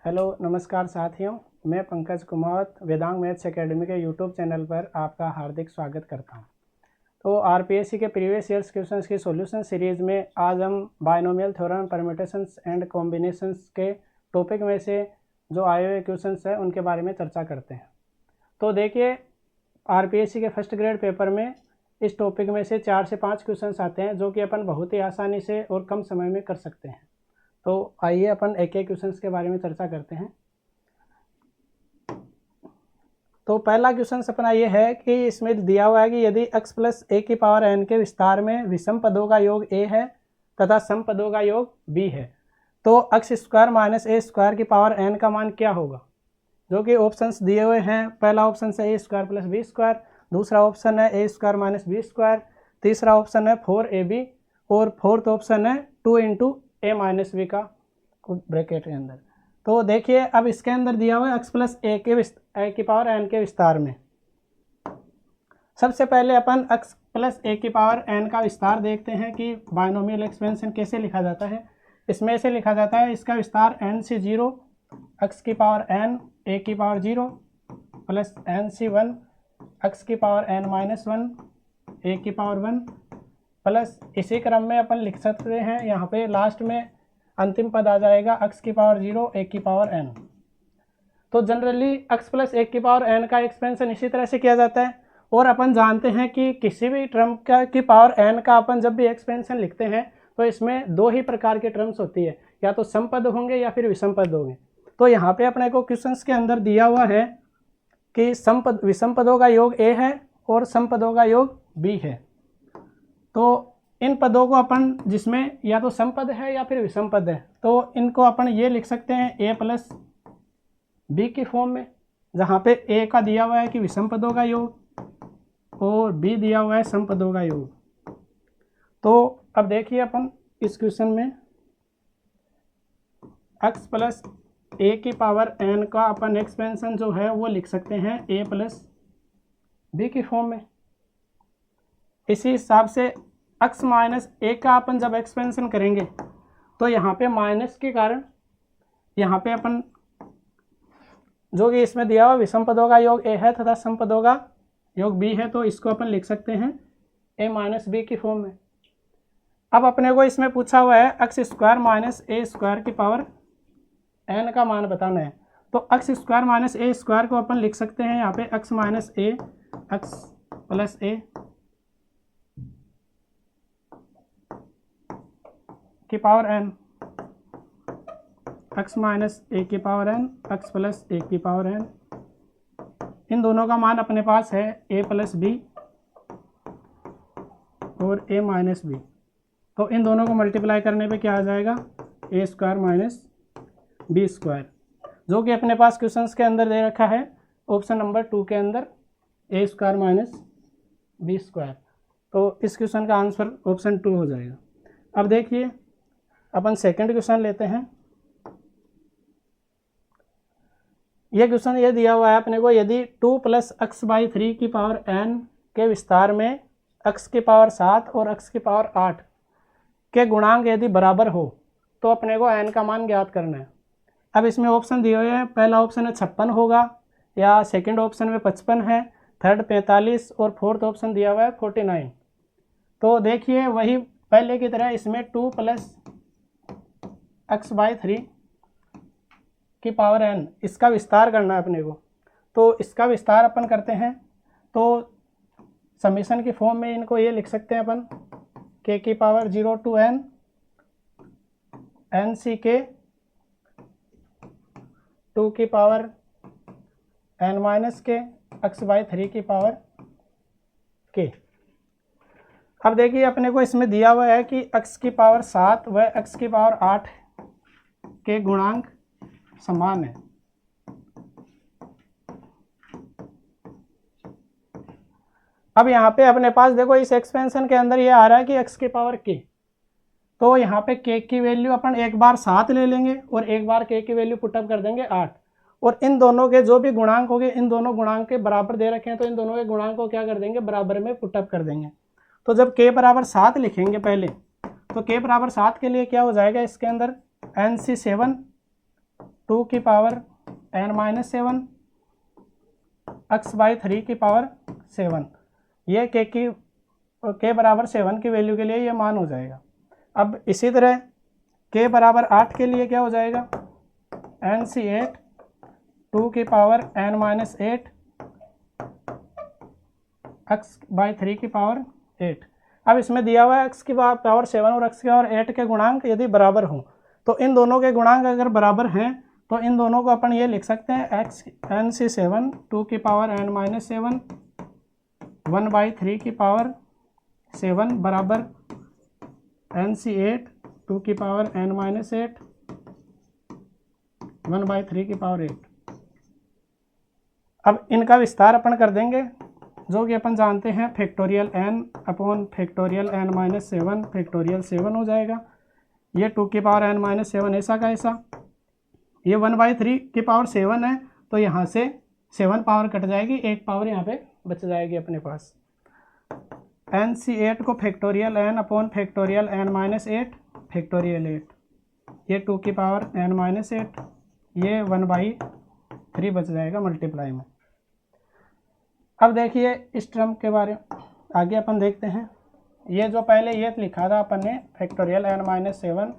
Hello नमस्कार साथियों, मैं पंकज कुमावत वेदांग मैथ्स एकेडमी के यूट्यूब चैनल पर आपका हार्दिक स्वागत करता हूं। तो आरपीएससी के प्रीवियस ईयर्स क्वेश्चंस की सॉल्यूशन सीरीज़ में आज हम binomial theorem, permutations and combinations के टॉपिक में से जो आए हुए क्वेश्चंस हैं उनके बारे में चर्चा करते हैं। तो देखिए, आरपीएससी के फर्स्ट ग्रेड पेपर में इस टॉपिक में से 4 से 5 क्वेश्चंस आते हैं जो कि अपन बहुत ही आसानी से और कम समय में कर सकते हैं। तो आइए अपन एक एक क्वेश्चंस के बारे में चर्चा करते हैं। तो पहला क्वेश्चन अपना ये है कि इसमें दिया हुआ है कि यदि x प्लस ए की पावर n के विस्तार में विषम पदों का योग a है तथा सम पदों का योग b है, तो x स्क्वायर माइनस ए स्क्वायर की पावर n का मान क्या होगा? जो कि ऑप्शंस दिए हुए हैं। पहला ऑप्शन है ए स्क्वायर प्लस बी स्क्वायर, दूसरा ऑप्शन है ए स्क्वायर माइनस बी स्क्वायर, तीसरा ऑप्शन है 4ab और फोर्थ ऑप्शन है 2 इंटू ए माइनस बी का ब्रैकेट के अंदर। तो देखिए, अब इसके अंदर दिया हुआ है x प्लस ए की पावर n के विस्तार में। सबसे पहले अपन x प्लस ए की पावर n का विस्तार देखते हैं कि बायनोमियल एक्सपेंशन कैसे लिखा जाता है। इसमें से लिखा जाता है इसका विस्तार n से 0 x की पावर n a की पावर 0 प्लस n से 1 x की पावर n माइनस 1 a की पावर 1 प्लस इसी क्रम में अपन लिख सकते हैं, यहाँ पे लास्ट में अंतिम पद आ जाएगा x की पावर 0 a की पावर n। तो जनरली x प्लस ए की पावर n का एक्सपेंशन इसी तरह से किया जाता है। और अपन जानते हैं कि किसी भी टर्म की पावर n का अपन जब भी एक्सपेंशन लिखते हैं तो इसमें दो ही प्रकार के टर्म्स होती है, या तो सम पद होंगे या फिर विषम पद होंगे। तो यहाँ पे अपने को क्वेश्चंस के अंदर दिया हुआ है कि विषम पदों का योग a है और सम पदों का योग b है। तो इन पदों को अपन जिसमें या तो सम पद है या फिर विषम पद है, तो इनको अपन ये लिख सकते हैं a प्लस बी की फॉर्म में, जहाँ पे a का दिया हुआ है कि विषम पदों का योग और b दिया हुआ है सम पदों का योग। तो अब देखिए, अपन इस क्वेश्चन में x प्लस ए की पावर n का अपन एक्सपेंशन जो है वो लिख सकते हैं a प्लस बी की फॉर्म में। इसी हिसाब से x माइनस ए का अपन जब एक्सपेंशन करेंगे तो यहाँ पे माइनस के कारण यहाँ पे अपन जो कि इसमें दिया हुआ विषम पदों का योग a है तथा सम पदों का योग b है, तो इसको अपन लिख सकते हैं a माइनस बी की फॉर्म में। अब अपने को इसमें पूछा हुआ है x स्क्वायर माइनस ए स्क्वायर की पावर n का मान बताना है। तो x स्क्वायर माइनस ए स्क्वायर को अपन लिख सकते हैं यहाँ पे x माइनस ए x प्लस ए की पावर n, x माइनस ए की पावर n x प्लस ए की पावर n। इन दोनों का मान अपने पास है a प्लस बी और a माइनस बी। तो इन दोनों को मल्टीप्लाई करने पे क्या आ जाएगा, a square minus B square, जो कि अपने पास क्वेश्चंस के अंदर दे रखा है ऑप्शन नंबर 2 के अंदर a square minus B square. तो इस क्वेश्चन का आंसर ऑप्शन 2 हो जाएगा। अब देखिए, अपन सेकंड क्वेश्चन लेते हैं। यह क्वेश्चन ये दिया हुआ है अपने को, यदि 2 प्लस एक्स बाई 3 की पावर n के विस्तार में x की पावर 7 और x की पावर 8 के गुणांक यदि बराबर हो तो अपने को n का मान ज्ञात करना है। अब इसमें ऑप्शन दिए हुए हैं, पहला ऑप्शन है 56 होगा, या सेकंड ऑप्शन में 55 है, थर्ड 45 और फोर्थ ऑप्शन दिया हुआ है 49। तो देखिए, वही पहले की तरह इसमें 2 प्लस एक्स बाई 3 की पावर n इसका विस्तार करना है अपने को। तो इसका विस्तार अपन करते हैं, तो समीशन की फॉर्म में इनको ये लिख सकते हैं अपन k की power 0 to n c k 2 की power n minus k x by 3 की पावर k। अब देखिए, अपने को इसमें दिया हुआ है कि x की पावर 7 व x की पावर 8 के गुणांक समान है। अब यहाँ पे अपने पास देखो, इस एक्सपेंशन के अंदर ये आ रहा है कि x की पावर k, तो यहाँ पे k की वैल्यू अपन एक बार 7 ले लेंगे और एक बार k की वैल्यू पुटअप कर देंगे 8, और इन दोनों के जो भी गुणांक होंगे इन दोनों गुणांक के बराबर दे रखे हैं, तो इन दोनों के गुणांक को क्या कर देंगे, बराबर में पुटअप कर देंगे। तो जब k बराबर 7 लिखेंगे पहले, तो k बराबर 7 के लिए क्या हो जाएगा, इसके अंदर NC7 2 की पावर n-7 x/3 की पावर 7, ये के बराबर 7 की वैल्यू के लिए ये मान हो जाएगा। अब इसी तरह के बराबर 8 के लिए क्या हो जाएगा, NC8 2 की पावर n-8 x/3 की पावर 8। अब इसमें दिया हुआ है x की पावर 7 और x की पावर 8 के गुणांक यदि बराबर हों, तो इन दोनों के गुणांक अगर बराबर हैं तो इन दोनों को अपन ये लिख सकते हैं NC7 2 की पावर n-7 1/3 की पावर 7 बराबर NC8 2 की पावर n-8 1/3 की पावर 8। अब इनका विस्तार अपन कर देंगे, जो कि अपन जानते हैं factorial n upon factorial n-7 factorial 7 हो जाएगा। ये 2 की पावर n-7 ऐसा का ऐसा, ये 1/3 की पावर 7 है, तो यहाँ से 7 पावर कट जाएगी, एक पावर यहाँ पे बच जाएगी अपने पास। NC8 को factorial n upon factorial n-8 factorial 8, ये 2 की पावर n-8, ये 1/3 बच जाएगा मल्टीप्लाई में। अब देखिए इस टर्म के बारे में आगे अपन देखते हैं। ये जो पहले ये लिखा था अपन ने फैक्टोरियल n-7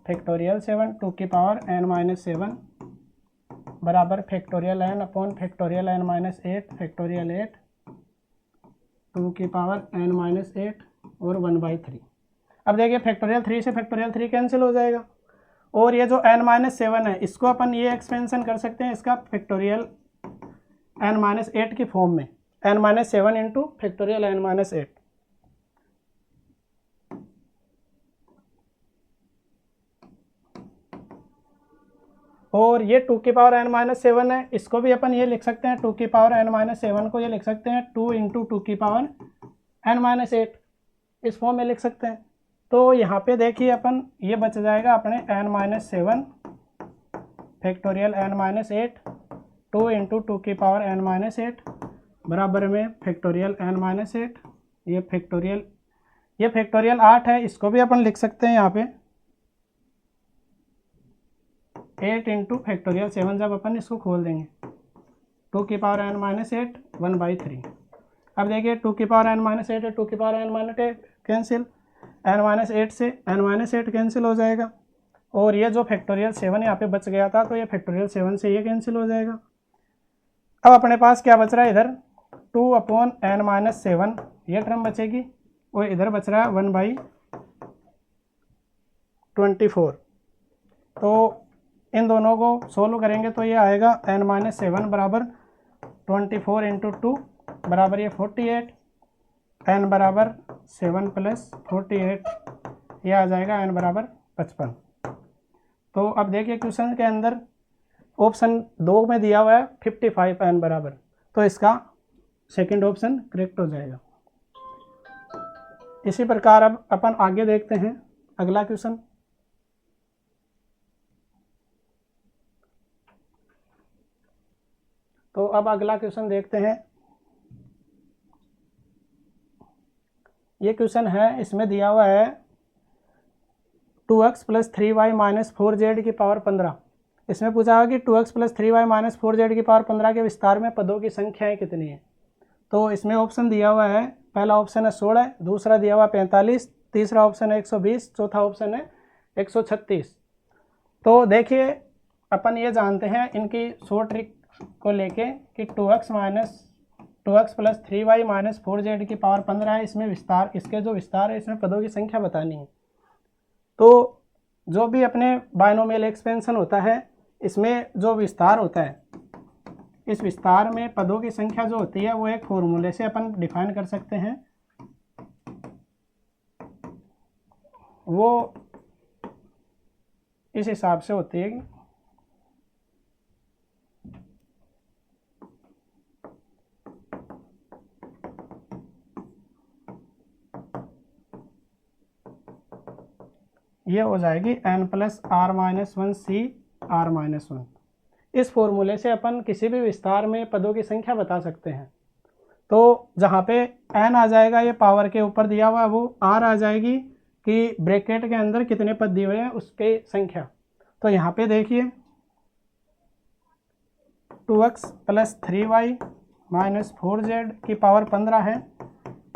फैक्टोरियल 7 2 की पावर n-7 बराबर factorial n upon factorial n-8 factorial 8 2 की पावर n-8 और 1/3। अब देखिए फैक्टोरियल 3 से फैक्टोरियल 3 कैंसिल हो जाएगा, और ये जो n-7 है इसको अपन ये एक्सपेंशन कर सकते हैं इसका फैक्टोरियल n-8 की फॉर्म में, n-7 इंटू फैक्टोरियल n-8। और ये 2 की पावर n-7 है, इसको भी अपन ये लिख सकते हैं 2 की पावर n-7 को ये लिख सकते हैं 2 इंटू 2 की पावर n-8, इस फॉर्म में लिख सकते हैं। तो यहाँ पे देखिए अपन ये बच जाएगा अपने n-7 फैक्टोरियल n-8 2 इंटू 2 की पावर n-8 बराबर में फैक्टोरियल n-8, ये फैक्टोरियल 8 है, इसको भी अपन लिख सकते हैं यहाँ पे 8 इंटू फैक्टोरियल 7, जब अपन इसको खोल देंगे 2 की पावर n-8 1/3। अब देखिए 2 की पावर n-8 है, 2 की पावर n-8 कैंसिल, n-8 से n-8 कैंसिल हो जाएगा, और ये जो फैक्टोरियल 7 यहाँ पे बच गया था तो ये फैक्टोरियल 7 से ये कैंसिल हो जाएगा। अब अपने पास क्या बच रहा है, इधर 2 अपॉन n-7 ये टर्म बचेगी, और इधर बच रहा है 1/24। तो इन दोनों को सोल्व करेंगे तो ये आएगा n-7 बराबर 24 इंटू 2 बराबर ये 48, n बराबर 7 प्लस 48, ये आ जाएगा n बराबर 55। तो अब देखिए क्वेश्चन के अंदर ऑप्शन 2 में दिया हुआ है 55 n बराबर, तो इसका सेकंड ऑप्शन करेक्ट हो जाएगा। इसी प्रकार अब अपन आगे देखते हैं अगला क्वेश्चन। तो अब अगला क्वेश्चन देखते हैं। ये क्वेश्चन है, इसमें दिया हुआ है 2x plus 3y minus 4z की पावर 15। इसमें पूछा हुआ कि 2x plus 3y minus 4z की पावर 15 के विस्तार में पदों की संख्याएं कितनी है। तो इसमें ऑप्शन दिया हुआ है, पहला ऑप्शन है 16, दूसरा दिया हुआ 45, तीसरा ऑप्शन है 120, चौथा ऑप्शन है 136। तो देखिए अपन ये जानते हैं इनकी शॉर्ट ट्रिक को लेके कि 2x plus 3y minus 4z की पावर 15 है, इसमें विस्तार, इसके जो विस्तार है इसमें पदों की संख्या बतानी है। तो जो भी अपने बायनोमियल एक्सपेंशन होता है इसमें जो विस्तार होता है, इस विस्तार में पदों की संख्या जो होती है वो एक फॉर्मूले से अपन डिफाइन कर सकते हैं। वो इस हिसाब से होती है कि ये हो जाएगी n प्लस r माइनस 1 सी r माइनस 1। इस फॉर्मूले से अपन किसी भी विस्तार में पदों की संख्या बता सकते हैं। तो जहाँ पे n आ जाएगा ये पावर के ऊपर दिया हुआ, वो r आ जाएगी कि ब्रैकेट के अंदर कितने पद दिए हुए हैं उसके संख्या। तो यहाँ पे देखिए 2x plus 3y minus 4z की पावर 15 है।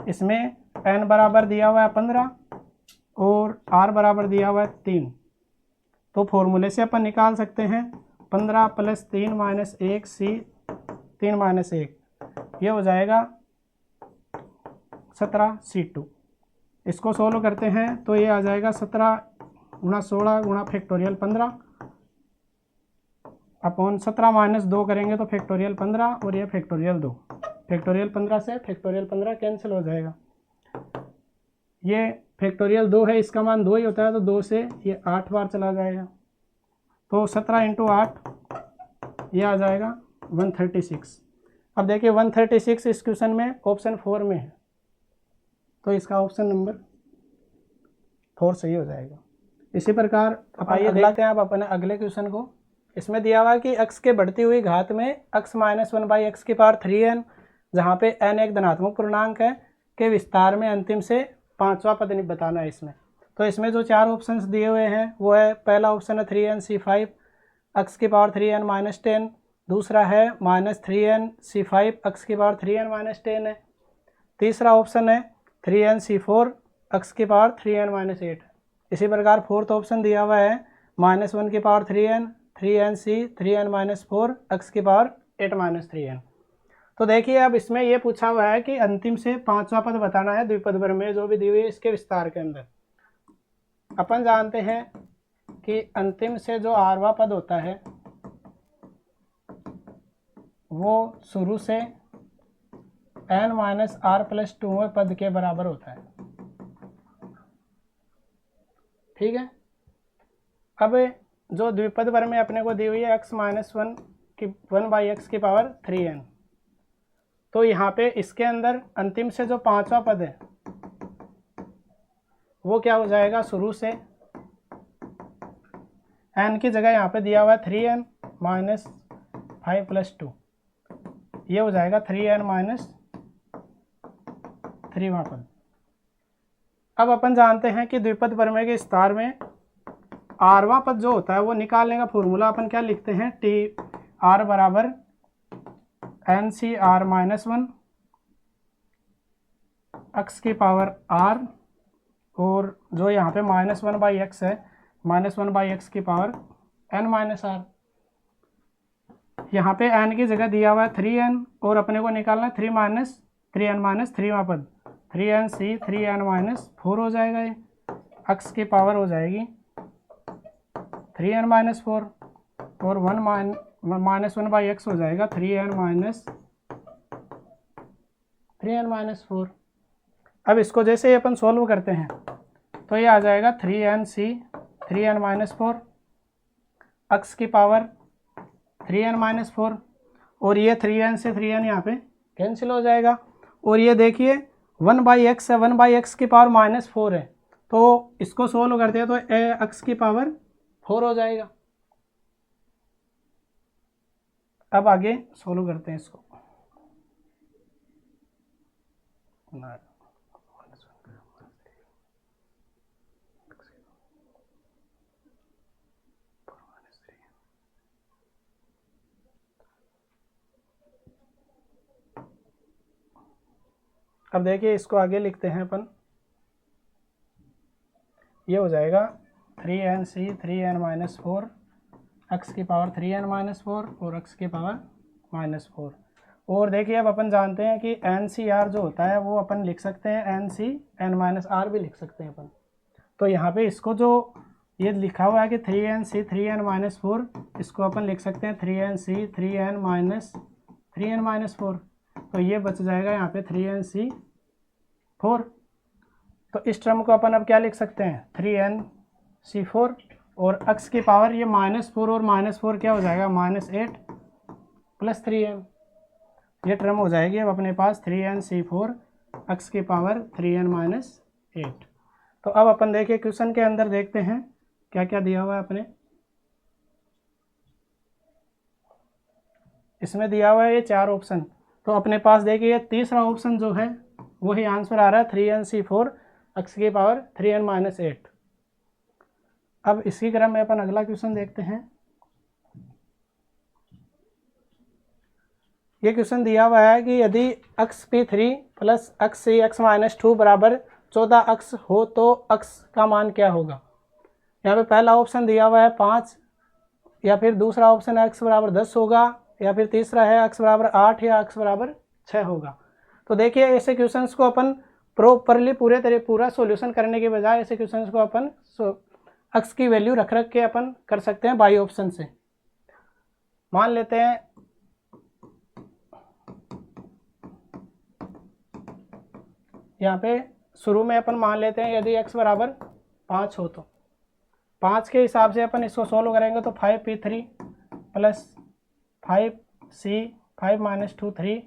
इसमें n बराबर दिया हुआ है 15 और r बराबर दिया हुआ है 3। तो फॉर्मूले से अपन निकाल सकते हैं 15 प्लस 3 माइनस 1 c 3 माइनस 1, ये हो जाएगा 17c2। इसको सोल्व करते हैं तो ये आ जाएगा 17 गुणा 16 गुणा फैक्टोरियल 15 अपॉन 17 माइनस 2 करेंगे तो फैक्टोरियल 15 और ये फैक्टोरियल 2। फैक्टोरियल 15 से फैक्टोरियल 15 कैंसिल हो जाएगा। ये फैक्टोरियल 2 है, इसका मान 2 ही होता है, तो 2 से ये 8 बार चला जाएगा। तो 17 इंटू 8 ये आ जाएगा 136। अब देखिए 136 इस क्वेश्चन में ऑप्शन 4 में है, तो इसका ऑप्शन नंबर 4 सही हो जाएगा। इसी प्रकार अब आइए देखते हैं आप अपने अगले क्वेश्चन को। इसमें दिया हुआ है कि x के बढ़ती हुई घात में x माइनस 1/x की पावर 3n, जहाँ पे n एक धनात्मक पूर्णांक है, के विस्तार में अंतिम से 5वां पद बताना है इसमें। तो इसमें जो 4 ऑप्शंस दिए हुए हैं वो है, पहला ऑप्शन है 3nc5 x की पावर 3n माइनस 10, दूसरा है माइनस 3nc5 x की पावर 3n माइनस 10 है, तीसरा ऑप्शन है 3nc4 x की पावर 3n माइनस 8। इसी प्रकार फोर्थ ऑप्शन दिया हुआ है -1 की power 3n 3nc 3n minus 4 x की पावर 8 माइनस 3n। तो देखिए अब इसमें ये पूछा हुआ है कि अंतिम से 5वां पद बताना है द्विपद वर्ग में जो भी दी हुई है इसके विस्तार के अंदर। अपन जानते हैं कि अंतिम से जो rवां पद होता है वो शुरू से n माइनस r प्लस 2वें पद के बराबर होता है, ठीक है। अब जो द्विपद वर्ग में अपने को दी हुई है x माइनस 1/x की पावर 3n, तो यहाँ पे इसके अंदर अंतिम से जो 5वां पद है वो क्या हो जाएगा, शुरू से n की जगह यहाँ पे दिया हुआ है 3n माइनस 5 प्लस 2, ये हो जाएगा 3n माइनस 3वां पद। अब अपन जानते हैं कि द्विपद प्रमेय के विस्तार में rवां पद जो होता है वो निकालने का फॉर्मूला अपन क्या लिखते हैं, टी r बराबर NCr माइनस 1 x की पावर r, और जो यहाँ पे -1/x है -1/x की पावर n माइनस r। यहाँ पे n की जगह दिया हुआ है 3n और अपने को निकालना है 3n माइनस 3वां पद 3nc 3n माइनस 4 हो जाएगा। ये x की पावर हो जाएगी 3n माइनस 4 और -1/x हो जाएगा 3n माइनस 4। अब इसको जैसे ही अपन सॉल्व करते हैं तो ये आ जाएगा 3nc 3n माइनस 4 x की पावर 3n माइनस 4, और ये 3n से 3n यहाँ पे कैंसिल हो जाएगा। और ये देखिए 1/x है, 1/x की पावर -4 है, तो इसको सोल्व करते हैं तो x की पावर 4 हो जाएगा। अब आगे सोल्व करते हैं इसको। अब देखिए इसको आगे लिखते हैं अपन, ये हो जाएगा 3nc 3n माइनस 4 x की पावर 3n माइनस 4 और x की पावर -4। और देखिए अब अपन जानते हैं कि NCr जो होता है वो अपन लिख सकते हैं NC n माइनस r भी लिख सकते हैं अपन। तो यहाँ पे इसको जो ये लिखा हुआ है कि 3nc 3n माइनस 4, इसको अपन लिख सकते हैं 3nc 3n माइनस 4, तो ये बच जाएगा यहाँ पे 3nc 4। तो इस टर्म को अपन अब क्या लिख सकते हैं 3nc4, और x की पावर ये -4 और -4 क्या हो जाएगा -8 प्लस 3n, ये टर्म हो जाएगी अब अपने पास 3nc4 x की पावर 3n माइनस 8। तो अब अपन देखिए क्वेश्चन के अंदर देखते हैं क्या क्या दिया हुआ है अपने। इसमें दिया हुआ है ये 4 ऑप्शन, तो अपने पास देखिए तीसरा ऑप्शन जो है वही आंसर आ रहा है 3nc4 x की पावर 3n माइनस 8। अब इसी क्रम में अपन अगला क्वेश्चन देखते हैं। ये क्वेश्चन दिया हुआ है कि यदि अक्स P3 प्लस अक्स C(x-2) बराबर 14 अक्स हो तो अक्स का मान क्या होगा। यहाँ पे पहला ऑप्शन दिया हुआ है 5, या फिर दूसरा ऑप्शन है x बराबर 10 होगा, या फिर तीसरा है x बराबर 8 या x बराबर 6 होगा। तो देखिए ऐसे क्वेश्चंस को अपन प्रॉपरली पूरा सॉल्यूशन करने के बजाय ऐसे क्वेश्चंस को अपन x की वैल्यू रख के अपन कर सकते हैं बाई ऑप्शन से। मान लेते हैं यहाँ पे शुरू में अपन मान लेते हैं यदि x बराबर 5 हो तो 5 के हिसाब से अपन इसको सोल्व करेंगे तो 5p3 प्लस 5c 5 - 2 3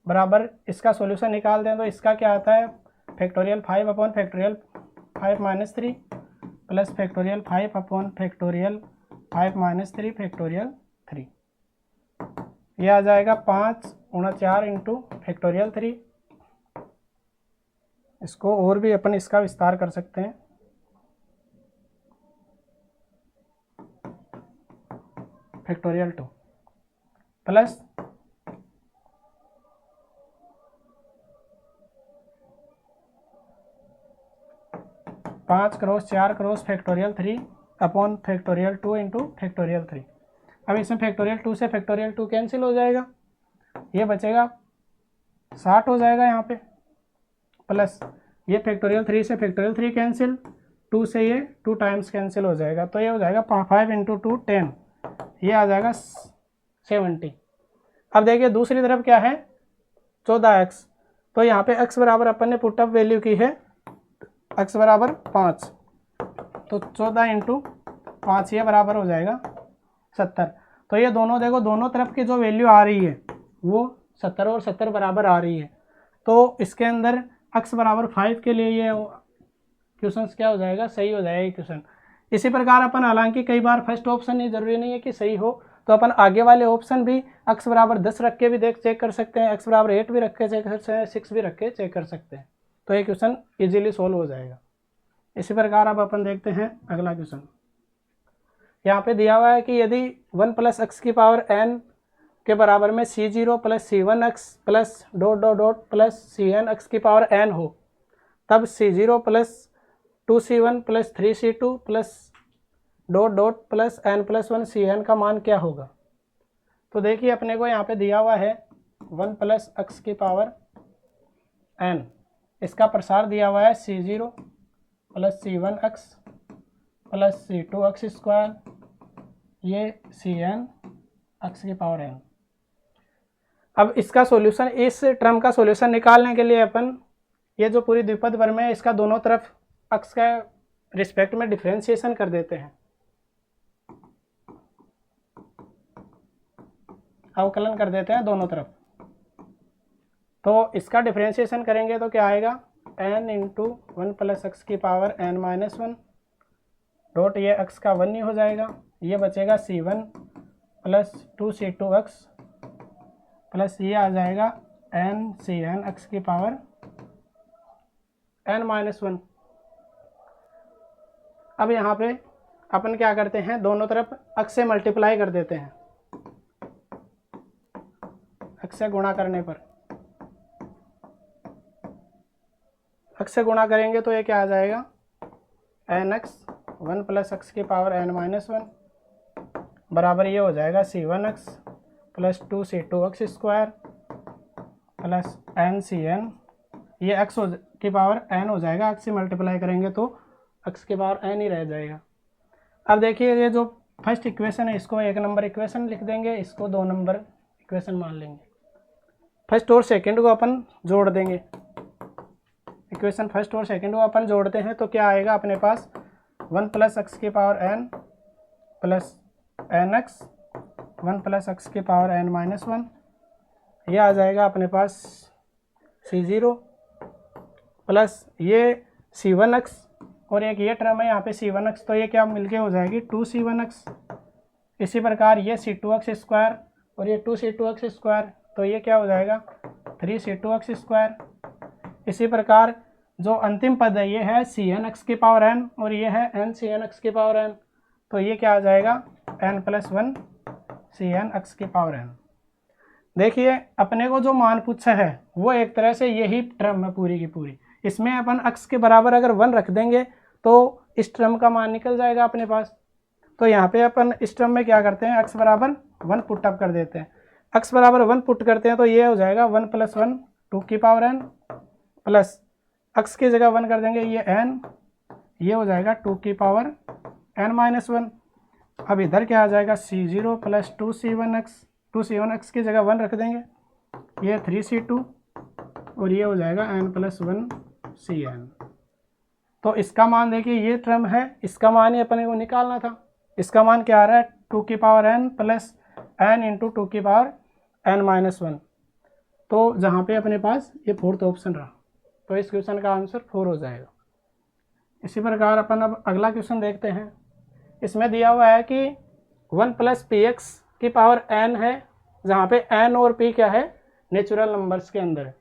बराबर इसका सॉल्यूशन निकाल दें तो इसका क्या आता है फैक्टोरियल 5/फैक्टोरियल 5 - 3 प्लस फैक्टोरियल 5/फैक्टोरियल 5 - 3 फैक्टोरियल 3। यह आ जाएगा 5 × 4 इंटू फैक्टोरियल 3। इसको और भी अपन इसका विस्तार कर सकते हैं। Factorial 2 plus 5 × 4 × factorial 3 upon factorial 2 into factorial 3। अब इसमें फैक्टोरियल 2 से फैक्टोरियल 2 कैंसिल हो जाएगा, ये बचेगा 60 हो जाएगा यहाँ पे, प्लस ये फैक्टोरियल 3 से फैक्टोरियल 3 कैंसिल, 2 से ये 2 टाइम्स कैंसिल हो जाएगा, तो ये हो जाएगा 5 × 2 10, ये आ जाएगा 70। अब देखिए दूसरी तरफ क्या है 14x, तो यहाँ पे x बराबर अपन ने पुटअप वैल्यू की है x बराबर 5, तो 14 × 5 ये बराबर हो जाएगा 70। तो ये दोनों देखो दोनों तरफ की जो वैल्यू आ रही है वो 70 और 70 बराबर आ रही है, तो इसके अंदर x बराबर 5 के लिए ये क्वेश्चन क्या हो जाएगा, सही हो जाएगा क्वेश्चन। इसी प्रकार अपन हालांकि कई बार फर्स्ट ऑप्शन ही जरूरी नहीं है कि सही हो, तो अपन आगे वाले ऑप्शन भी x बराबर 10 रख के भी चेक कर सकते हैं, x बराबर 8 भी रख के चेक कर सकते हैं, 6 भी रख के चेक कर सकते हैं, तो ये क्वेश्चन इजीली सोल्व हो जाएगा। इसी प्रकार अब अपन देखते हैं अगला क्वेश्चन। यहाँ पे दिया हुआ है कि यदि 1 + x⁴n के बराबर में c0 + c1x plus ... plus cn x⁴n हो, तब c0 + 2c1 + 3c2 plus ... plus n+1 cn का मान क्या होगा। तो देखिए अपने को यहाँ पे दिया हुआ है 1 + x⁴n, इसका प्रसार दिया हुआ है c0 + c1x प्लस c2x², ये cn x⁴n। अब इसका सॉल्यूशन, इस टर्म का सॉल्यूशन निकालने के लिए अपन ये जो पूरी द्विपद वर्म है इसका दोनों तरफ x का रिस्पेक्ट में डिफरेंशिएशन कर देते हैं, अवकलन कर देते हैं दोनों तरफ। तो इसका डिफरेंशिएशन करेंगे तो क्या आएगा n × 1 + x⁴n - 1 ये x का 1 ही हो जाएगा, ये बचेगा c1 + 2c2x प्लस ये आ जाएगा n x⁴n - 1। अब यहाँ पे अपन क्या करते हैं दोनों तरफ x से मल्टीप्लाई कर देते हैं, x से गुणा करने पर x से गुणा करेंगे तो ये क्या आ जाएगा nx 1 + x⁴n - 1 बराबर ये हो जाएगा c1x plus 2c2x² plus ncn, ये x⁴n हो जाएगा, x से मल्टीप्लाई करेंगे तो x⁴n ही रह जाएगा। अब देखिए ये जो फर्स्ट इक्वेशन है इसको 1 नंबर इक्वेशन लिख देंगे, इसको 2 नंबर इक्वेशन मान लेंगे। फर्स्ट और सेकंड को अपन जोड़ देंगे, इक्वेशन फर्स्ट और सेकंड को अपन जोड़ते हैं तो क्या आएगा अपने पास 1 + x⁴n प्लस nx 1 + x⁴n - 1, यह आ जाएगा अपने पास c0 प्लस ये c1x और एक ये टर्म है यहाँ पे c1x, तो ये क्या मिलके हो जाएगी 2c1x। इसी प्रकार ये c2x² और ये 2c2x², तो ये क्या हो जाएगा 3c2x²। इसी प्रकार जो अंतिम पद है ये है cn x⁴n और ये है ncn x⁴n, तो ये क्या आ जाएगा n + 1 cn x⁴n। देखिए अपने को जो मान पूछा है वो एक तरह से यही टर्म है पूरी की पूरी। इसमें अपन अक्स के बराबर अगर 1 रख देंगे तो इस टर्म का मान निकल जाएगा अपने पास। तो यहाँ पे अपन इस टर्म में क्या करते हैं, अक्स बराबर 1 पुट अप कर देते हैं। अक्स बराबर 1 पुट करते हैं तो ये हो जाएगा 1 + 1 2 की पावर n प्लस अक्स की जगह 1 कर देंगे ये n, ये हो जाएगा 2 की पावर n-1। अब इधर क्या आ जाएगा c0 + 2c1x, 2c1x की जगह 1 रख देंगे, ये 3c2 और ये हो जाएगा n + 1cn। तो इसका मान देखिए ये टर्म है, इसका मान ही अपने को निकालना था। इसका मान क्या आ रहा है 2 की power n plus n into 2 की पावर n-1। तो जहाँ पे अपने पास ये फोर्थ ऑप्शन रहा, तो इस क्वेश्चन का आंसर 4 हो जाएगा। इसी प्रकार अपन अब अगला क्वेश्चन देखते हैं। इसमें दिया हुआ है कि 1 + px की पावर n है, जहाँ पे n और p क्या है, नेचुरल नंबर्स के अंदर है।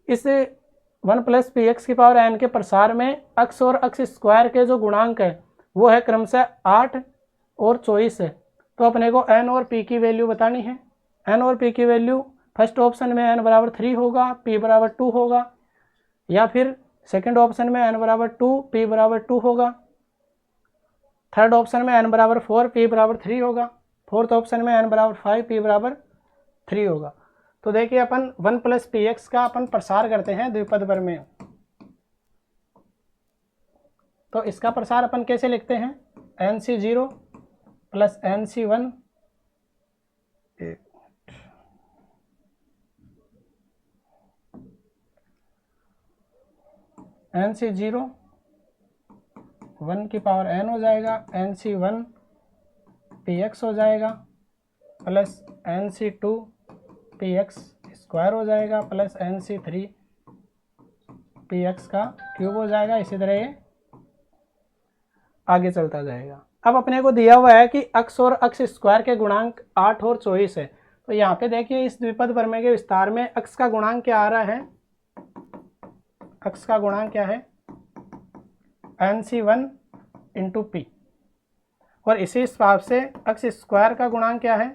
इस 1 + px की पावर n के प्रसार में अक्स और अक्स स्क्वायर के जो गुणांक है वो है क्रमशः 8 और 24 है। तो अपने को n और p की वैल्यू बतानी है। n और p की वैल्यू फर्स्ट ऑप्शन में n = 3 होगा, p = 2 होगा, या फिर सेकंड ऑप्शन में n = 2 p = 2 होगा, थर्ड ऑप्शन में n = 4 p = 3 होगा, फोर्थ ऑप्शन में n = 5 p = 3 होगा। तो देखिए अपन 1 + px का अपन प्रसार करते हैं द्विपद पर में। तो इसका प्रसार अपन कैसे लिखते हैं, nc0 + nc1 nc0 1 की पावर n हो जाएगा, nc1 px हो जाएगा प्लस nc2 px स्क्वायर हो जाएगा प्लस nc3 px का क्यूब हो जाएगा। इसी तरह ये आगे चलता जाएगा। अब अपने को दिया हुआ है कि अक्स और अक्स स्क्वायर के गुणांक 8 और 24 है। तो यहाँ पे देखिए इस द्विपद प्रमेय के विस्तार में अक्स का गुणांक क्या आ रहा है, अक्स का गुणांक क्या है nc1 इंटू p, और इसी हिसाब से अक्स स्क्वायर का गुणांक क्या है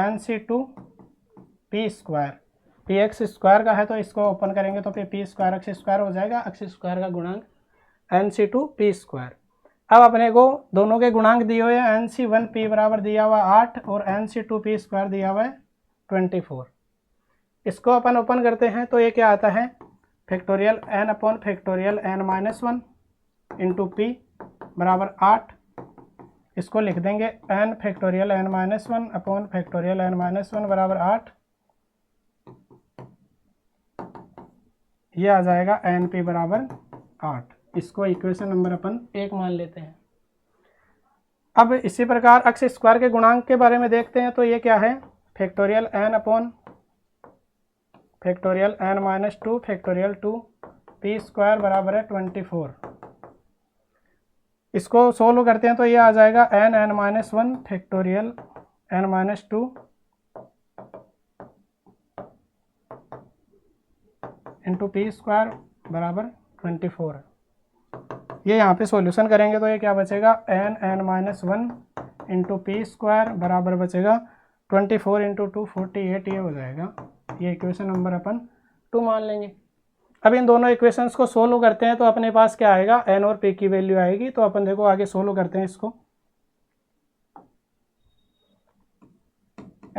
nc2 p square. px square का है तो इसको ओपन करेंगे तो p स्क्वायर अक्स स्क्वायर हो जाएगा, अक्स स्क्वायर का गुणांक nc2 p स्क्वायर। अब अपने को दोनों के गुणांक दिए हुए हैं, nc1 p बराबर दिया हुआ 8 और nc2 p स्क्वायर दिया हुआ है 24। इसको अपन ओपन करते हैं तो ये क्या आता है फैक्टोरियल n/n-1 इंटू p बराबर 8। इसको लिख देंगे n factorial n-1 upon factorial n-1 बराबर 8। ये आ जाएगा np बराबर 8। इसको इक्वेशन नंबर अपन 1 मान लेते हैं। अब इसी प्रकार अक्स स्क्वायर के गुणांक के बारे में देखते हैं। तो ये क्या है factorial n upon factorial n-2 factorial 2 p square बराबर है 24। इसको सोल्व करते हैं तो ये आ जाएगा n-1 factorial n-2 into P square बराबर 24। ये यहाँ पे सॉल्यूशन करेंगे तो ये क्या बचेगा n-1 इंटू पी स्क्वायर बराबर बचेगा 24 इंटू 2 48। ये हो जाएगा, ये इक्वेशन नंबर अपन 2 मान लेंगे। अब इन दोनों इक्वेशंस को सोल्व करते हैं तो अपने पास क्या आएगा n और p की वैल्यू आएगी। तो अपन देखो आगे सोल्व करते हैं इसको।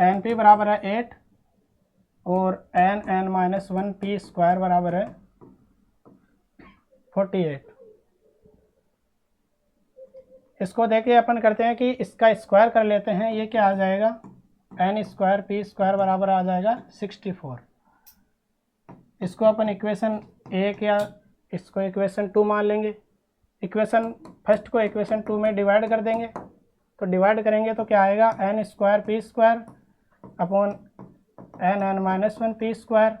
np बराबर है 8 और n-1 p स्क्वायर बराबर है 48। इसको देखिए अपन करते हैं कि इसका स्क्वायर कर लेते हैं। ये क्या आ जाएगा n स्क्वायर p स्क्वायर बराबर आ जाएगा 64। इसको अपन इक्वेशन 1 या इसको इक्वेशन 2 मान लेंगे। इक्वेशन फर्स्ट को इक्वेशन 2 में डिवाइड कर देंगे। तो डिवाइड करेंगे तो क्या आएगा n square p square upon n-1 p square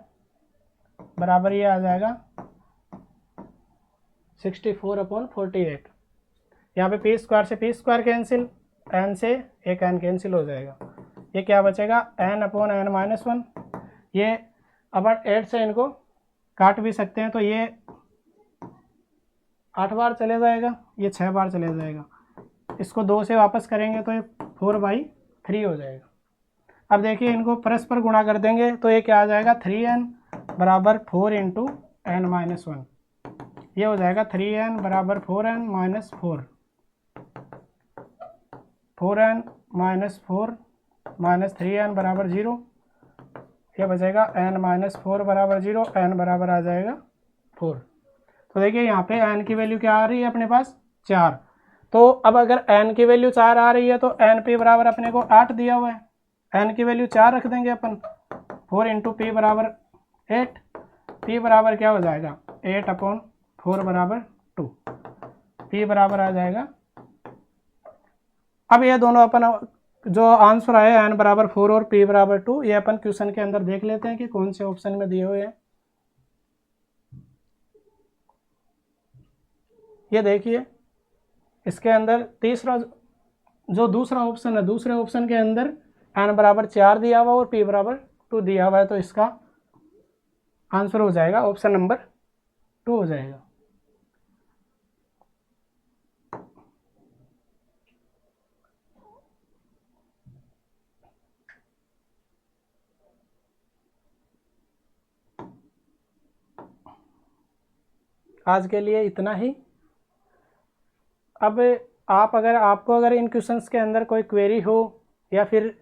बराबर ये आ जाएगा 64/48। यहाँ पे p स्क्वायर से p स्क्वायर कैंसिल, n से एक n कैंसिल हो जाएगा। ये क्या बचेगा n/n-1। ये अपन 8 से इनको काट भी सकते हैं तो ये 8 बार चले जाएगा, ये 6 बार चले जाएगा। इसको 2 से वापस करेंगे तो ये 4/3 3 हो जाएगा। अब देखिए इनको परस्पर गुणा कर देंगे तो ये क्या आ जाएगा 3n बराबर 4 इंटू n माइनस 1। ये हो जाएगा 3n बराबर 4n minus 4, 4n minus 4 minus 3n बराबर 0। ये बचेगा n माइनस 4 बराबर 0, n बराबर आ जाएगा 4। तो देखिए यहाँ पे n की वैल्यू क्या आ रही है अपने पास 4। तो अब अगर n की वैल्यू 4 आ रही है तो n p बराबर अपने को 8 दिया हुआ है, n की वैल्यू 4 रख देंगे अपन। 4 इंटू पी बराबर 8, p बराबर क्या हो जाएगा 8/4 बराबर 2, p बराबर आ जाएगा। अब ये दोनों अपन जो आंसर आए n बराबर 4 और p बराबर 2, ये अपन क्वेश्चन के अंदर देख लेते हैं कि कौन से ऑप्शन में दिए हुए हैं। ये देखिए इसके अंदर तीसरा जो दूसरा ऑप्शन है, दूसरे ऑप्शन के अंदर n बराबर 4 दिया हुआ और p बराबर 2 दिया हुआ है, तो इसका आंसर हो जाएगा ऑप्शन नंबर 2 हो जाएगा। आज के लिए इतना ही। अब आपको अगर इन क्वेश्चंस के अंदर कोई क्वेरी हो या फिर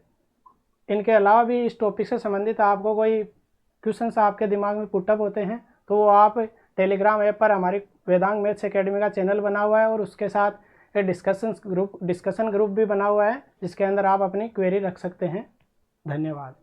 इनके अलावा भी इस टॉपिक से संबंधित आपको कोई क्वेश्चंस आपके दिमाग में पुटअप होते हैं तो वो आप टेलीग्राम ऐप पर हमारी वेदांग मैथ्स एकेडमी का चैनल बना हुआ है और उसके साथ एक डिस्कशन ग्रुप भी बना हुआ है जिसके अंदर आप अपनी क्वेरी रख सकते हैं। धन्यवाद।